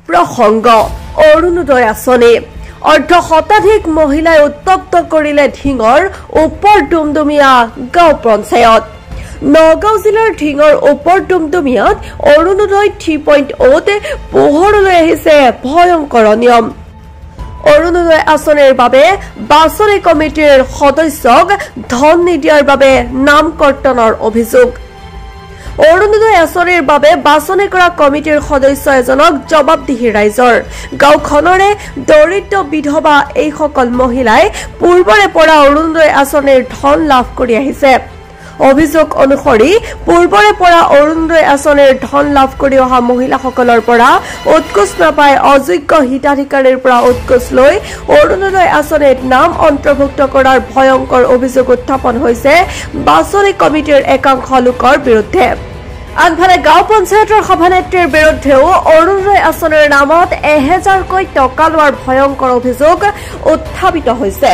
প্ৰসংগ অৰুণোদয় আঁচনি অৰ্ধ শতাধিক মহিলাই উত্তপ্ত কৰিলে ঢিঙৰ ওপৰ ডুমডুমীয়া গাঁও পঞ্চায়ত নগাঁও জিলাৰ ঢিঙৰ ওপৰ ডুমডুমীয়াত অৰুণোদয় 3.0 পোহৰলৈ আহিছে ভয়ংকৰ নিয়ম অৰুণোদয় আঁচনিৰ বাবে বাছনি কমিটিৰ সদস্যক ধন নিদিয়াৰ বাবে নাম কৰ্তনৰ অভিযোগ অৰুণোদয় আঁচনিৰ বাবে বাছনি কৰা কমিটিৰ সদস্য এজনক জবাবদিহি ৰাইজৰ গাঁওখনৰে দৰিদ্ৰ বিধৱা এইসকল মহিলাই পূৰ্বৰে পৰা অৰুণোদয় আঁচনিৰ ধন লাভ কৰি আহিছে অভিযোগ অনুসৰি পূৰ্বৰে পৰা অৰুণোদয় আঁচনিৰ ধন লাভ কৰি অহা মহিলাসকলৰ পৰা উৎকোচ নাপাই অযোগ্য হিতাধিকাৰীৰ পৰা উৎকোচ লৈ অৰুণোদয় আঁচনিত নাম অন্তৰ্ভুক্ত কৰাৰ ভয়ংকৰ অভিযোগ উত্থাপন হৈছে বাছনি কমিটিৰ একাংশ লোকৰ বিৰুদ্ধে আনফালে গাঁও পঞ্চায়তৰ সভানেত্ৰীৰ বিৰুদ্ধেও অৰুণোদয় আঁচনিৰ নামত 1000কৈ টকা লোৱাৰ ভয়ংকৰ অভিযোগ উত্থাপিত হৈছে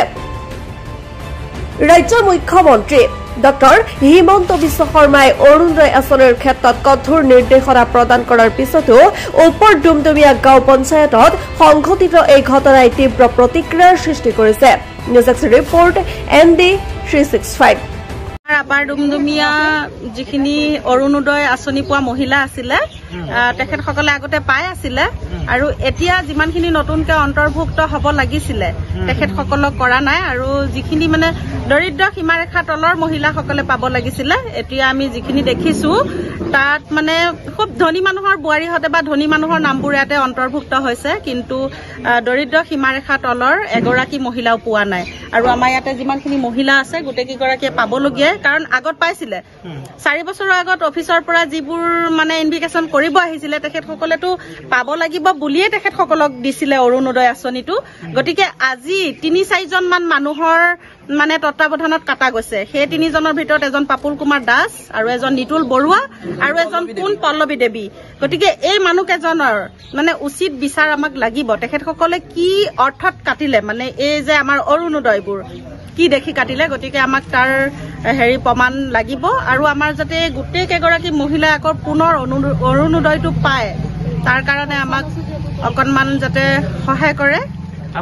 ৰাজ্যৰ মুখ্যমন্ত্ৰী ডক্টৰ হিমন্ত বিশ্ব শৰ্মাই অৰুণোদয় আঁচনিৰ ক্ষেত্ৰত কঠোৰ নিৰ্দেশনা প্ৰদান কৰাৰ পিছতো ওপৰ ডুমডুমীয়া গাঁও পঞ্চায়তত সংঘটিত এই ঘটনাই তীব্ৰ প্ৰতিক্ৰিয়াৰ সৃষ্টি কৰিছে news x report ND 365 upper Dumdumia যিখিনি অৰুণোদয় আঁচনি পোৱা মহিলা আছিলে তেখেতসকলে আগতে পাই আছিলে আৰু এতিয়া যিমানখিনি নতুনকে অন্তৰ্ভুক্ত হ'ব লাগিছিলে তেখেতসকলক কৰা নাই আৰু যিখিনি মানে দৰিদ্ৰ সীমাৰেখা তলৰ মহিলাসকলে পাব লাগিছিলে এতিয়া আমি যিখিনি দেখিছো তাত মানে খুব ধনী মানুহৰ বোৱাৰীহতে বা ধনী মানুহৰ নামবোৰ ইয়াতে অন্তৰ্ভুক্ত হৈছে কিন্তু দৰিদ্ৰ সীমাৰেখা তলৰ এগৰাকী মহিলাও পোৱা নাই আৰু আমাৰ ইয়াতে যিমানখিনি মহিলা আছে গোটেইকেইগৰাকীয়ে পাবলগীয়া কাৰণ আগত পাইছিলে 4 বছৰৰ আগত অফিচৰ পৰা যিবোৰ মানে ইনভিকেশন কৰিব আহিছিলে তেখেতসকলেতো পাব লাগিব বুলিয়ে তেখেতসকলক দিছিলে অৰুণোদয় আঁচনিটো গতিকে আজি 3-4 জন মান মানুহৰ মানে তত্ত্বাৱধানত কাটা গৈছে সেই 3 জনৰ ভিতৰত এজন পাপুল কুমাৰ দাস আৰু এজন নিতুল বৰুৱা আৰু এজন কোন পল্লৱী দেৱী গতিকে এই মানুহকেজনৰ মানে উচিত বিচাৰ আমাক লাগিব তেখেতসকলে কি অৰ্থত কাটিলে মানে এই যে আমাৰ অৰুণোদয়বোৰ কি দেখি কাটিলে গতিকে আমাক তাৰ হেৰি প্ৰমাণ লাগিব আৰু আমাৰ যাতে গোটেই কেগৰাকী মহিলা আকৌ পুনৰ অৰুণোদয়টো পায় তাৰ কাৰণে আমাক অকনমান যাতে সহায় কৰে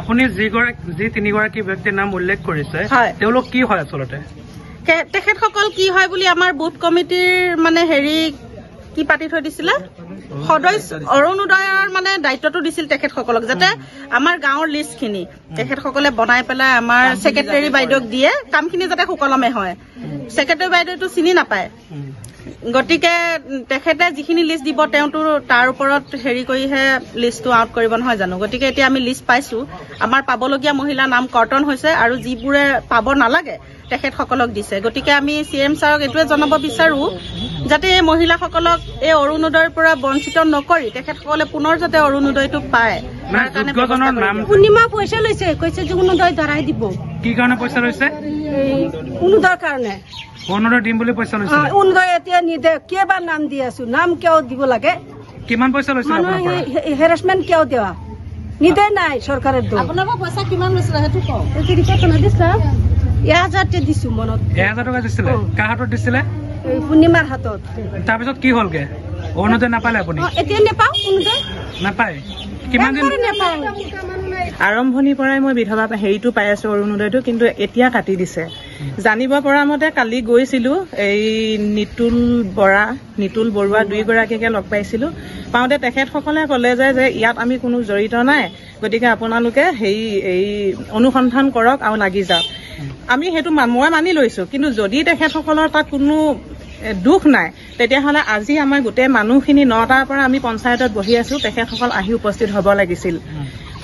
আপুনি যি 3গৰাকী ব্যক্তিৰ নাম উল্লেখ কৰিছে তেওঁলোক কি হয় আচলতে তেখেতসকল কি হয় বুলি আমাৰ বুথ কমিটিৰ মানে হেৰি কি পাতি থৈ দিছিলে সদস্য অৰুণোদয়ৰ মানে দায়িত্বটো দিছিল তেখেতসকলক যাতে আমাৰ গাঁৱৰ লিষ্টখিনি তেখেতসকলে বনাই পেলাই আমাৰ সেক্ৰেটাৰী বাইদেউক দিয়ে কামখিনি যাতে সুকলমে হয় সেক্ৰেটাৰী বাইদেউটো চিনি নাপায় গতিকে তেখেতে যিখিনি লিষ্ট দিব তেওঁটো তাৰ ওপৰত হেৰি কৰিহে লিষ্টটো আউট কৰিব নহয় জানো গতিকে এতিয়া আমি লিষ্ট পাইছো আমাৰ পাবলগীয়া মহিলা নাম কৰ্তন হৈছে আৰু যিবোৰে পাব নালাগে তেখেতসকলক দিছে গতিকে আমি CM ছাৰক এইটোৱে জনাব বিচাৰো যাতে এই মহিলাসকলক এই অৰুণোদয়ৰ পৰা বঞ্চিত নকৰি তেখেতসকলে পুনৰ যাতে অৰুণোদয়টো পায় পূৰ্ণিমা পইচা লৈছে কৈছে যে অৰুণোদয় ধৰাই দিব কি কাৰণে পইচা লৈছে অৰুণোদয়ৰ কাৰণে অৰুণোদয় দিম বুলি পইচা লৈছে অৰুণোদয় এতিয়া নিদে কেইবাৰ নাম দি আছো নাম কিয় দিব লাগে কিমান পইচা লৈছে হেৰাছমেণ্ট কিয় দিয়া নিদে নাই চৰকাৰে আপোনালোকৰ পইচা কিমান লৈছিলে সেইটো কওক 1000 দিছো মনত 1000 টকা দিছিলে কাৰ হাতত দিছিলে পূৰ্ণিমাৰ হাতত তাৰপিছত কি হলগে অৰুণোদয় নাপালে আপুনি এতিয়া নেপাওঁ অৰুণোদয় নাপায় কিমান দিন আৰম্ভণিৰ পৰাই মই বিধৱা হেৰিটো পাই আছো অৰুণোদয়টো কিন্তু এতিয়া কাটি দিছে জানিব পৰা মতে কালি গৈছিলো এই নিতুল বৰুৱা 2 গৰাকীকে লগ পাইছিলো পাওঁতে তেখেতসকলে ক'লে যে ইয়াত আমি কোনো জড়িত নাই গতিকে আপোনালোকে এই অনুসন্ধান কৰক আৰু লাগি যাওক আমি সেইটো মই মানি লৈছো কিন্তু যদি তেখেতসকলৰ তাত কোনো দুখ নাই তেতিয়াহ'লে আজি আমাৰ গোটেই মানুহখিনি 9টাৰ পৰা আমি পঞ্চায়তত বহি আছো তেখেতসকল আহি উপস্থিত হ'ব লাগিছিল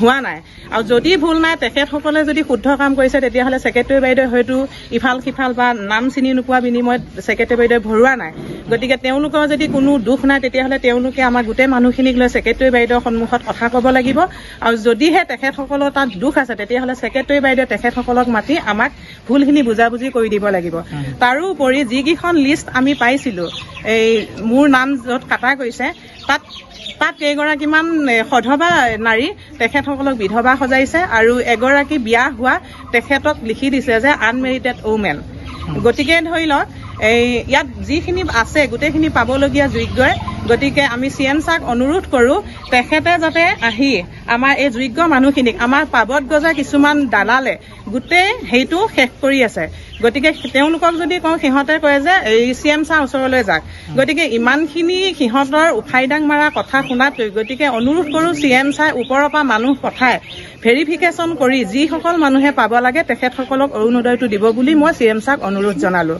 হোৱা নাই আৰু যদি ভুল নাই তেখেতসকলে যদি শুদ্ধ কাম কৰিছে তেতিয়াহ'লে সেক্ৰেটাৰী বাইদেউ হয়তো ইফাল সিফাল বা নাম চিনি নোপোৱা বিনিময়ত সেক্ৰেটাৰী বাইদেউ ভৰোৱা নাই গতিকে তেওঁলোকৰ যদি কোনো দুখ নাই তেতিয়াহ'লে তেওঁলোকে আমাৰ গোটেই মানুহখিনিক লৈ সেক্ৰেটাৰী বাইদেউৰ সন্মুখত কথা ক'ব লাগিব আৰু যদিহে তেখেতসকলৰ তাত দুখ আছে তেতিয়াহ'লে সেক্ৰেটাৰী বাইদেউ তেখেতসকলক মাতি আমাক ভুলখিনি বুজাবুজি কৰি দিব লাগিব তাৰোপৰি যিকেইখন লিষ্ট আমি পাইছিলো এই মোৰ নাম য'ত কাটা গৈছে তাত কেইগৰাকীমান সধবা নাৰী তেখেতসকলক বিধৱা সজাইছে আৰু এগৰাকী বিয়া হোৱা তেখেতক লিখি দিছে যে আনমেৰিটেড ওমেন গতিকে ধৰি লওক ইয়াত যিখিনি আছে গোটেইখিনি পাবলগীয়া যোগ্যই গতিকে আমি CM ছাৰক অনুৰোধ কৰো তেখেতে যাতে আহি আমাৰ এই যোগ্য মানুহখিনিক আমাৰ পাবত গজা কিছুমান দালালে গোটেই সেইটো শেষ কৰি আছে গতিকে তেওঁলোকক যদি কওঁ সিহঁতে কয় যে CM ছাৰ ওচৰলৈ যাক গতিকে ইমানখিনি সিহঁতৰ উফাইডাং মাৰা কথা শুনাতকৈ গতিকে অনুৰোধ কৰো CM ছাৰ ওপৰৰ পৰা মানুহ পঠাই ভেৰিফিকেশ্যন কৰি যিসকল মানুহে পাব লাগে তেখেতসকলক অৰুণোদয়টো দিব বুলি মই CM ছাৰক অনুৰোধ জনালো।